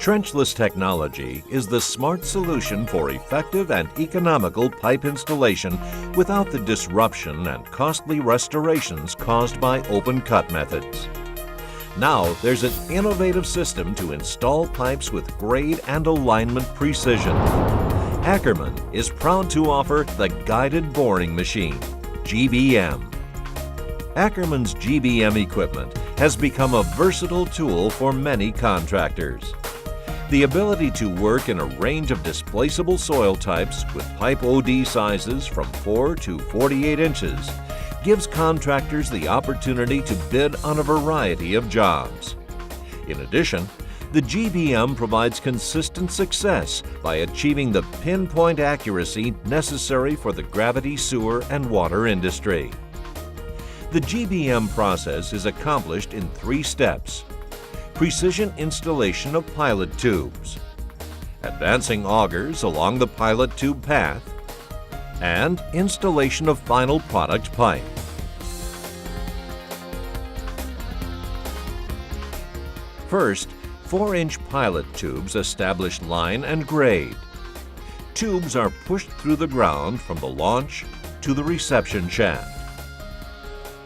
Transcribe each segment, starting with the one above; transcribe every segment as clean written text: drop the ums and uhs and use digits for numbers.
Trenchless technology is the smart solution for effective and economical pipe installation without the disruption and costly restorations caused by open cut methods. Now there's an innovative system to install pipes with grade and alignment precision. Ackerman is proud to offer the guided boring machine, GBM. Ackerman's GBM equipment has become a versatile tool for many contractors. The ability to work in a range of displaceable soil types with pipe OD sizes from 4 to 48 inches gives contractors the opportunity to bid on a variety of jobs. In addition, the GBM provides consistent success by achieving the pinpoint accuracy necessary for the gravity sewer and water industry. The GBM process is accomplished in 3 steps: precision installation of pilot tubes, advancing augers along the pilot tube path, and installation of final product pipe. First, 4-inch pilot tubes establish line and grade. Tubes are pushed through the ground from the launch to the reception shaft.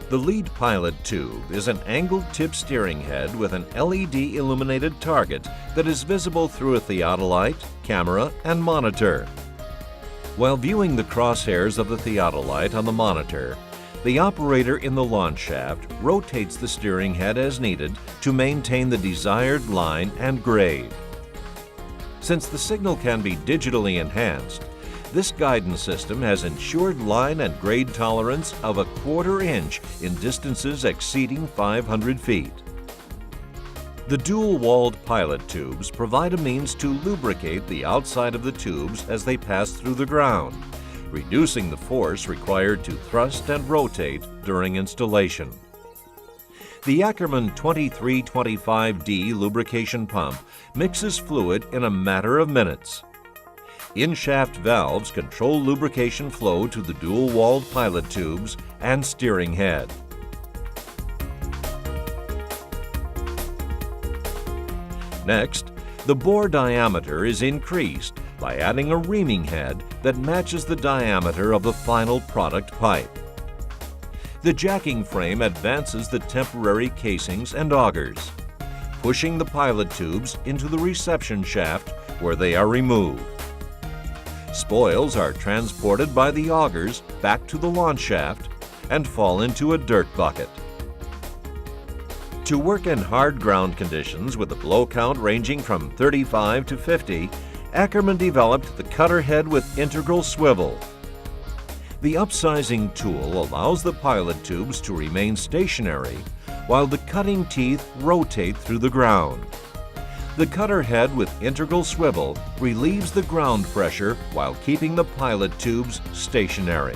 The lead pilot tube is an angled tip steering head with an LED illuminated target that is visible through a theodolite, camera, and monitor. While viewing the crosshairs of the theodolite on the monitor, the operator in the launch shaft rotates the steering head as needed to maintain the desired line and grade. Since the signal can be digitally enhanced, this guidance system has ensured line and grade tolerance of 1/4 inch in distances exceeding 500 feet. The dual-walled pilot tubes provide a means to lubricate the outside of the tubes as they pass through the ground, reducing the force required to thrust and rotate during installation. The Ackerman 2325D lubrication pump mixes fluid in a matter of minutes. In-shaft valves control lubrication flow to the dual-walled pilot tubes and steering head. Next, the bore diameter is increased by adding a reaming head that matches the diameter of the final product pipe. The jacking frame advances the temporary casings and augers, pushing the pilot tubes into the reception shaft where they are removed. Spoils are transported by the augers back to the launch shaft and fall into a dirt bucket. To work in hard ground conditions with a blow count ranging from 35 to 50, Ackerman developed the cutter head with integral swivel. The upsizing tool allows the pilot tubes to remain stationary while the cutting teeth rotate through the ground. The cutter head with integral swivel relieves the ground pressure while keeping the pilot tubes stationary.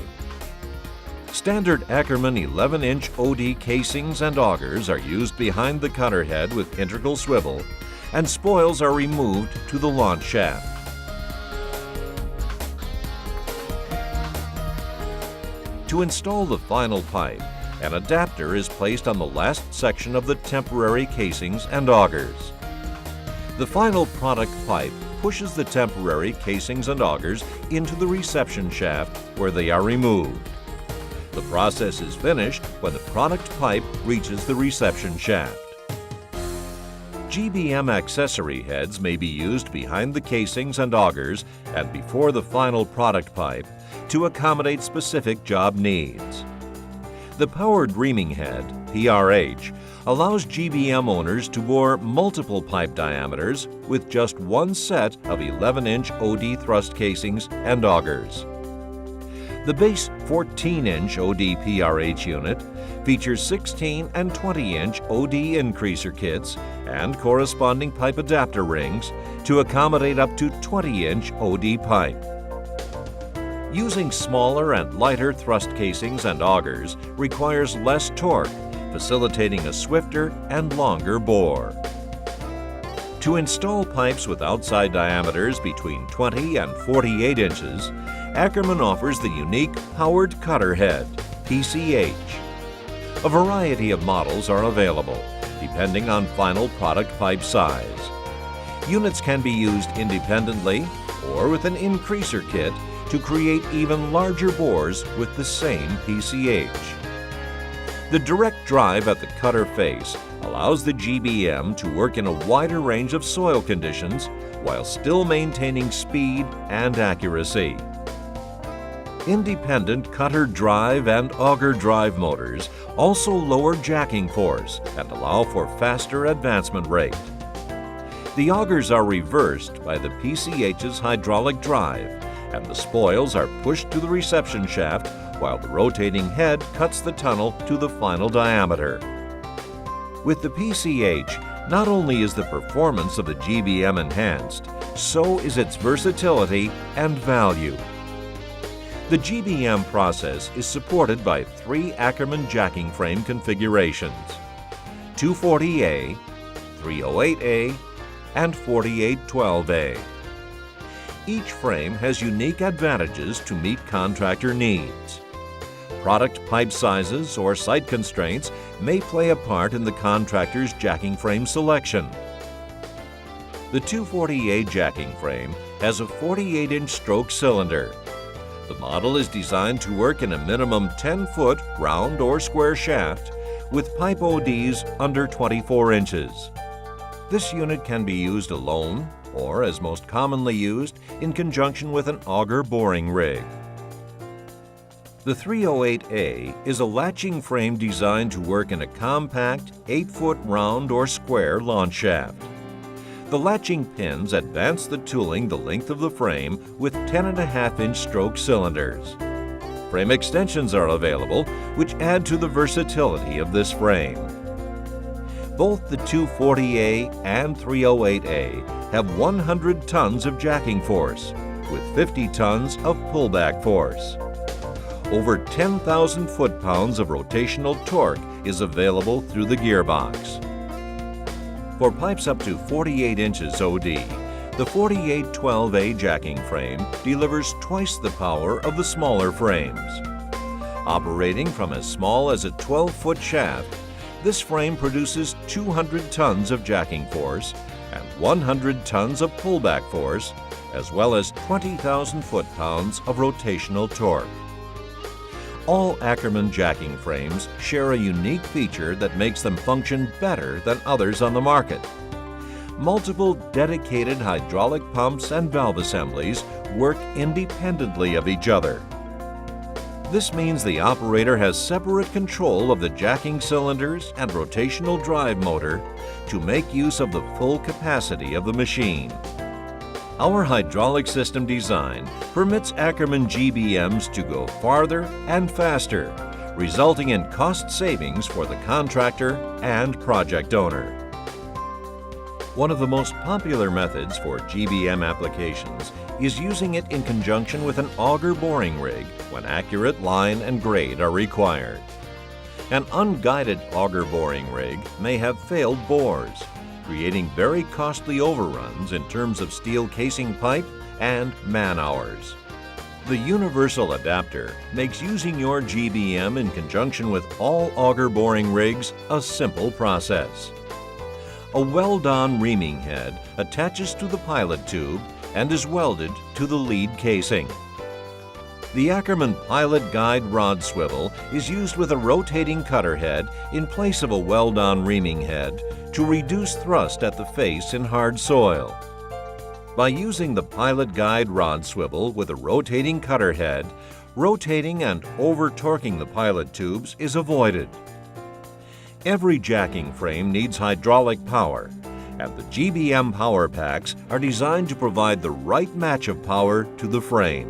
Standard Ackerman 11-inch OD casings and augers are used behind the cutter head with integral swivel, and spoils are removed to the launch shaft. To install the final pipe, an adapter is placed on the last section of the temporary casings and augers. The final product pipe pushes the temporary casings and augers into the reception shaft where they are removed. The process is finished when the product pipe reaches the reception shaft. GBM accessory heads may be used behind the casings and augers and before the final product pipe to accommodate specific job needs. The powered reaming head, PRH, allows GBM owners to bore multiple pipe diameters with just one set of 11-inch OD thrust casings and augers. The base 14-inch OD PRH unit features 16 and 20-inch OD increaser kits and corresponding pipe adapter rings to accommodate up to 20-inch OD pipe. Using smaller and lighter thrust casings and augers requires less torque, facilitating a swifter and longer bore. To install pipes with outside diameters between 20 and 48 inches, Ackerman offers the unique Powered Cutter Head, PCH. A variety of models are available, depending on final product pipe size. Units can be used independently or with an increaser kit to create even larger bores with the same PCH. The direct drive at the cutter face allows the GBM to work in a wider range of soil conditions while still maintaining speed and accuracy. Independent cutter drive and auger drive motors also lower jacking force and allow for faster advancement rate. The augers are reversed by the PCH's hydraulic drive, and the spoils are pushed to the reception shaft while the rotating head cuts the tunnel to the final diameter. With the PCH, not only is the performance of the GBM enhanced, so is its versatility and value. The GBM process is supported by 3 Ackerman jacking frame configurations: 240A, 308A, and 4812A. Each frame has unique advantages to meet contractor needs. Product pipe sizes or site constraints may play a part in the contractor's jacking frame selection. The 240A jacking frame has a 48-inch stroke cylinder. The model is designed to work in a minimum 10-foot round or square shaft with pipe ODs under 24 inches. This unit can be used alone or, as most commonly used, in conjunction with an auger boring rig. The 308A is a latching frame designed to work in a compact 8-foot round or square launch shaft. The latching pins advance the tooling the length of the frame with 10.5-inch stroke cylinders. Frame extensions are available, which add to the versatility of this frame. Both the 240A and 308A have 100 tons of jacking force, with 50 tons of pullback force. Over 10,000 foot-pounds of rotational torque is available through the gearbox. For pipes up to 48 inches OD, the 4812A jacking frame delivers twice the power of the smaller frames. Operating from as small as a 12-foot shaft, this frame produces 200 tons of jacking force and 100 tons of pullback force, as well as 20,000 foot-pounds of rotational torque. All Ackerman jacking frames share a unique feature that makes them function better than others on the market. Multiple dedicated hydraulic pumps and valve assemblies work independently of each other. This means the operator has separate control of the jacking cylinders and rotational drive motor to make use of the full capacity of the machine. Our hydraulic system design permits Ackerman GBMs to go farther and faster, resulting in cost savings for the contractor and project owner. One of the most popular methods for GBM applications is using it in conjunction with an auger boring rig when accurate line and grade are required. An unguided auger boring rig may have failed bores, creating very costly overruns in terms of steel casing pipe and man-hours. The universal adapter makes using your GBM in conjunction with all auger boring rigs a simple process. A weld-on reaming head attaches to the pilot tube and is welded to the lead casing. The Ackerman Pilot Guide rod swivel is used with a rotating cutter head in place of a weld-on reaming head to reduce thrust at the face in hard soil. By using the Pilot Guide rod swivel with a rotating cutter head, rotating and over-torquing the pilot tubes is avoided. Every jacking frame needs hydraulic power, and the GBM power packs are designed to provide the right match of power to the frame.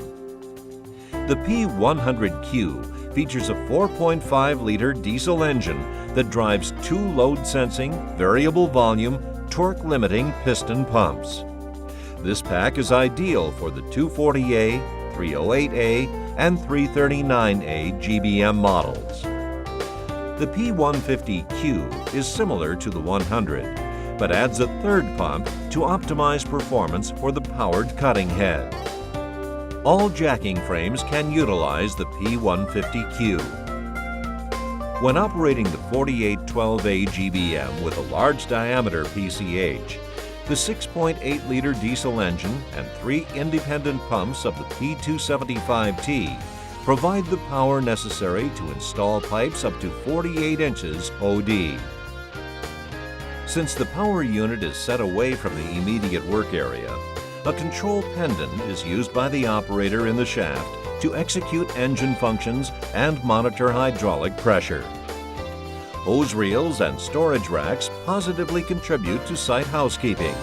The P100Q features a 4.5-liter diesel engine that drives 2 load-sensing, variable volume, torque-limiting piston pumps. This pack is ideal for the 240A, 308A, and 339A GBM models. The P150Q is similar to the 100, but adds a third pump to optimize performance for the powered cutting head. All jacking frames can utilize the P150Q. When operating the 4812A GBM with a large diameter PCH, The 6.8-liter diesel engine and 3 independent pumps of the P275T provide the power necessary to install pipes up to 48 inches OD. Since the power unit is set away from the immediate work area, a control pendant is used by the operator in the shaft to execute engine functions and monitor hydraulic pressure. Hose reels and storage racks positively contribute to site housekeeping.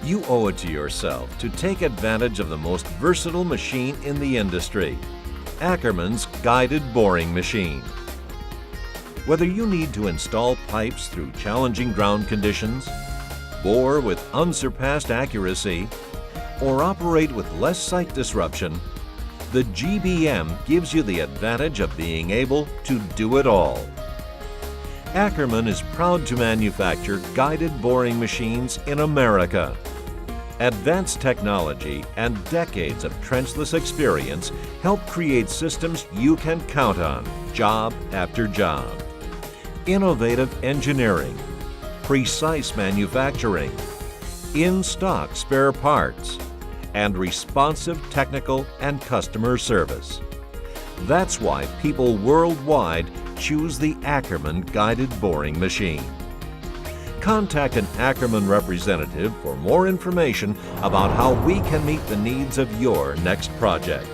You owe it to yourself to take advantage of the most versatile machine in the industry, Ackerman's guided boring machine. Whether you need to install pipes through challenging ground conditions, bore with unsurpassed accuracy, or operate with less site disruption, the GBM gives you the advantage of being able to do it all. Ackerman is proud to manufacture guided boring machines in America. Advanced technology and decades of trenchless experience help create systems you can count on, job after job. Innovative engineering, precise manufacturing, in-stock spare parts, and responsive technical and customer service. That's why people worldwide choose the Ackerman guided boring machine. Contact an Ackerman representative for more information about how we can meet the needs of your next project.